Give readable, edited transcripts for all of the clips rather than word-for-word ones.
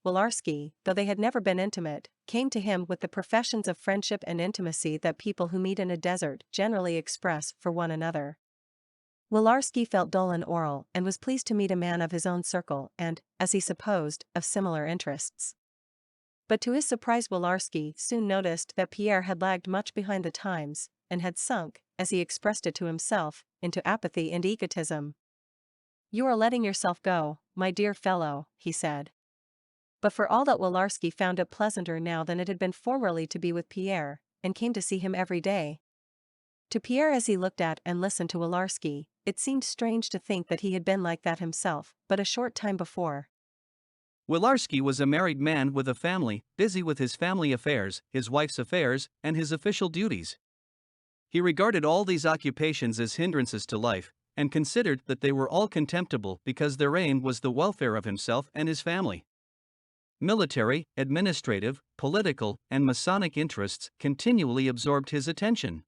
Willarski, though they had never been intimate, came to him with the professions of friendship and intimacy that people who meet in a desert generally express for one another. Willarski felt dull in Orel and was pleased to meet a man of his own circle and, as he supposed, of similar interests. But to his surprise Willarski soon noticed that Pierre had lagged much behind the times, and had sunk, as he expressed it to himself, into apathy and egotism. "You are letting yourself go, my dear fellow," he said. But for all that Willarski found it pleasanter now than it had been formerly to be with Pierre, and came to see him every day. To Pierre, as he looked at and listened to Willarski, it seemed strange to think that he had been like that himself but a short time before. Willarski was a married man with a family, busy with his family affairs, his wife's affairs, and his official duties. He regarded all these occupations as hindrances to life, and considered that they were all contemptible because their aim was the welfare of himself and his family. Military, administrative, political, and Masonic interests continually absorbed his attention.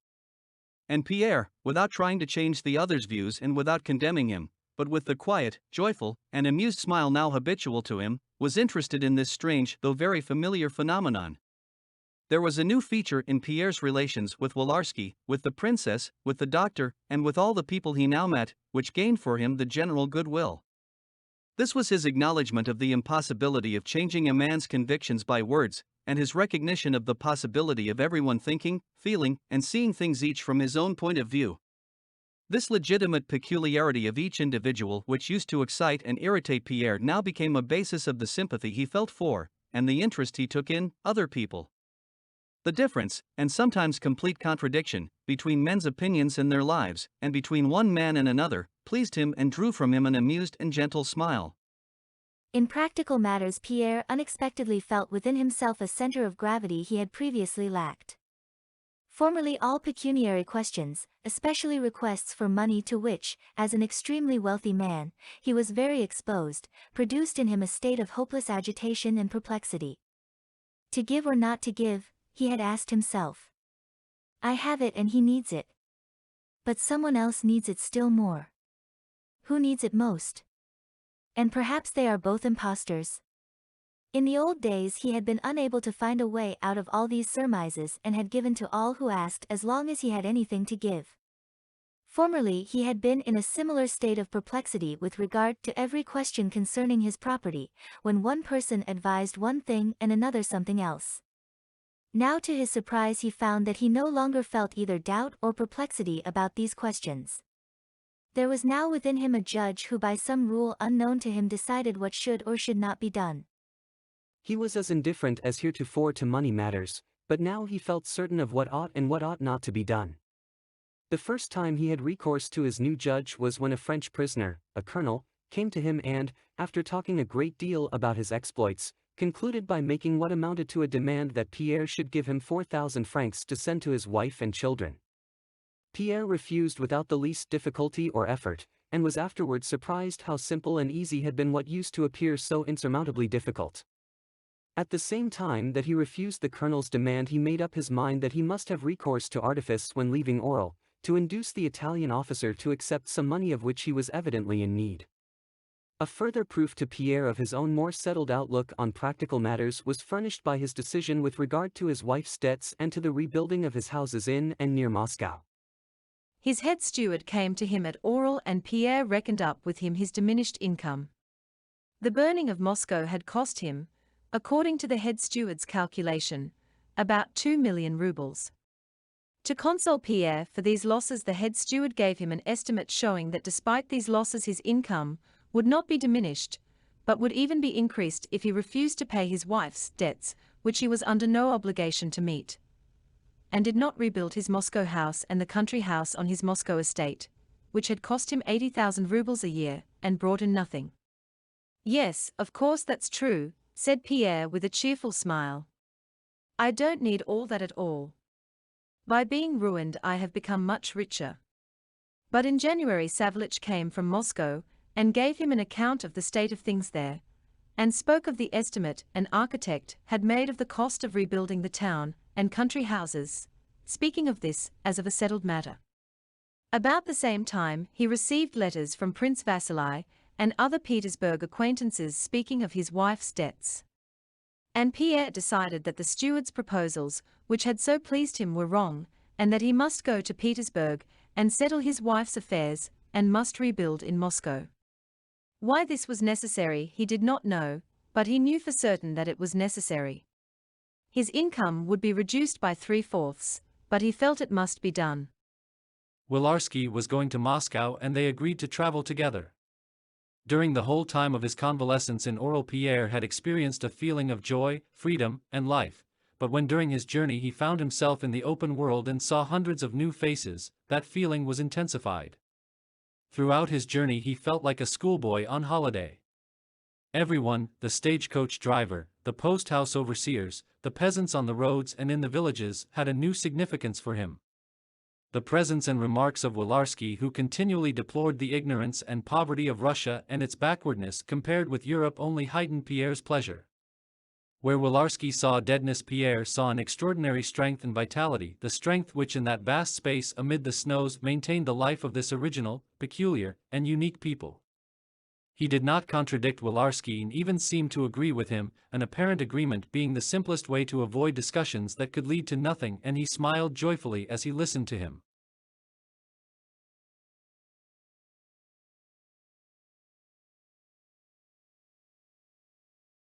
And Pierre, without trying to change the other's views and without condemning him, but with the quiet, joyful, and amused smile now habitual to him, was interested in this strange though very familiar phenomenon. There was a new feature in Pierre's relations with Willarski, with the princess, with the doctor, and with all the people he now met, which gained for him the general goodwill. This was his acknowledgement of the impossibility of changing a man's convictions by words, and his recognition of the possibility of everyone thinking, feeling, and seeing things each from his own point of view. This legitimate peculiarity of each individual, which used to excite and irritate Pierre, now became a basis of the sympathy he felt for, and the interest he took in, other people. The difference, and sometimes complete contradiction, between men's opinions and their lives, and between one man and another, pleased him and drew from him an amused and gentle smile. In practical matters, Pierre unexpectedly felt within himself a center of gravity he had previously lacked. Formerly all pecuniary questions, especially requests for money to which, as an extremely wealthy man, he was very exposed, produced in him a state of hopeless agitation and perplexity. To give or not to give, he had asked himself. I have it and he needs it. But someone else needs it still more. Who needs it most? And perhaps they are both impostors. In the old days he had been unable to find a way out of all these surmises and had given to all who asked as long as he had anything to give. Formerly he had been in a similar state of perplexity with regard to every question concerning his property, when one person advised one thing and another something else. Now to his surprise he found that he no longer felt either doubt or perplexity about these questions. There was now within him a judge who by some rule unknown to him decided what should or should not be done. He was as indifferent as heretofore to money matters, but now he felt certain of what ought and what ought not to be done. The first time he had recourse to his new judge was when a French prisoner, a colonel, came to him and, after talking a great deal about his exploits, concluded by making what amounted to a demand that Pierre should give him 4,000 francs to send to his wife and children. Pierre refused without the least difficulty or effort, and was afterwards surprised how simple and easy had been what used to appear so insurmountably difficult. At the same time that he refused the colonel's demand, he made up his mind that he must have recourse to artifice when leaving Orel, to induce the Italian officer to accept some money of which he was evidently in need. A further proof to Pierre of his own more settled outlook on practical matters was furnished by his decision with regard to his wife's debts and to the rebuilding of his houses in and near Moscow. His head steward came to him at Orel and Pierre reckoned up with him his diminished income. The burning of Moscow had cost him, according to the head steward's calculation, about 2 million rubles. To console Pierre for these losses, the head steward gave him an estimate showing that despite these losses his income would not be diminished, but would even be increased if he refused to pay his wife's debts, which he was under no obligation to meet, and did not rebuild his Moscow house and the country house on his Moscow estate, which had cost him 80,000 rubles a year and brought in nothing. Yes, of course that's true, said Pierre with a cheerful smile. I don't need all that at all. By being ruined I have become much richer. But in January Savlich came from Moscow and gave him an account of the state of things there, and spoke of the estimate an architect had made of the cost of rebuilding the town and country houses, speaking of this as of a settled matter. About the same time he received letters from Prince Vasili and other Petersburg acquaintances speaking of his wife's debts. And Pierre decided that the steward's proposals, which had so pleased him, were wrong, and that he must go to Petersburg and settle his wife's affairs, and must rebuild in Moscow. Why this was necessary he did not know, but he knew for certain that it was necessary. His income would be reduced by 3/4, but he felt it must be done. Willarski was going to Moscow and they agreed to travel together. During the whole time of his convalescence in Orel, Pierre had experienced a feeling of joy, freedom, and life, but when during his journey he found himself in the open world and saw hundreds of new faces, that feeling was intensified. Throughout his journey he felt like a schoolboy on holiday. Everyone, the stagecoach driver, the post-house overseers, the peasants on the roads and in the villages, had a new significance for him. The presence and remarks of Willarski, who continually deplored the ignorance and poverty of Russia and its backwardness compared with Europe, only heightened Pierre's pleasure. Where Willarski saw deadness, Pierre saw an extraordinary strength and vitality, the strength which in that vast space amid the snows maintained the life of this original, peculiar, and unique people. He did not contradict Willarski and even seemed to agree with him, an apparent agreement being the simplest way to avoid discussions that could lead to nothing, and he smiled joyfully as he listened to him.